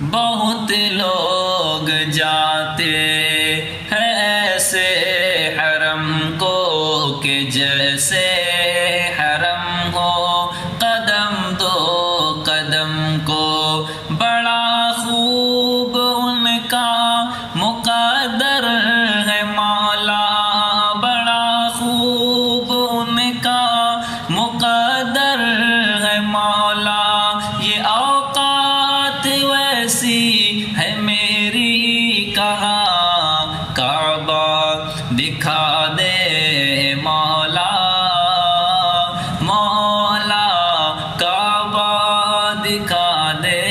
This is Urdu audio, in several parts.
بہت لوگ جاتے ہیں ایسے حرم کو کہ جیسے حرم ہو، قدم دو قدم کو بڑا خوب ان کا مقدر ہے مولا، بڑا خوب ان کا مقدر ہے مولا۔ یہ اوقات ویسی ہے میری کہاں کعبہ دکھا دے مولا، مولا کعبہ دکھا دے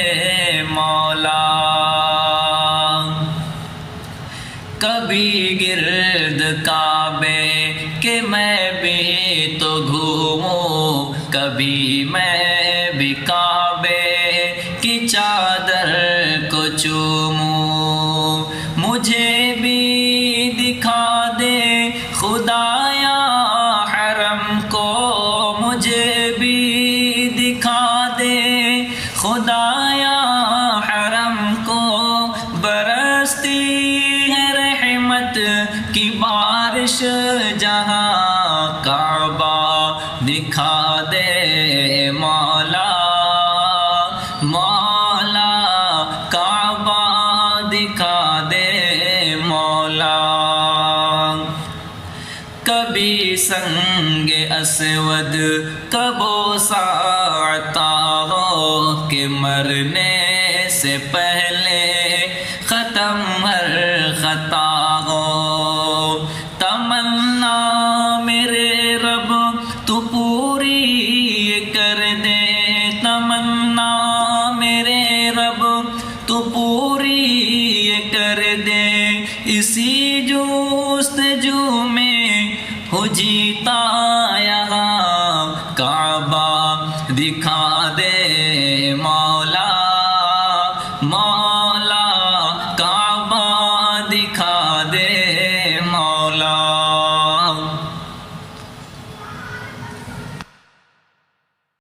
مولا۔ کبھی گرد کعبے کہ میں بھی تو گھوموں، کبھی میں بھی کعبے کی چادر کو چوموں، مجھے بھی دکھا دے خدایا حرم کو، مجھے بھی دکھا دے خدایا حرم کو۔ برستی ہے رحمت کی بارش جہاں، کعبہ دکھا دے مولا، مولا کعبہ دکھا دے مولا۔ کبھی سنگ اسود کبو ساعتا ہو کہ مرنے سے پہلے ختم ہر خطا ہو، تمنا میرے رب تو پوری کر دے، تمنا میرے رب تو پوری کر دے۔ اسی جستجو میں ہو جیتا یہاں، کعبہ دکھا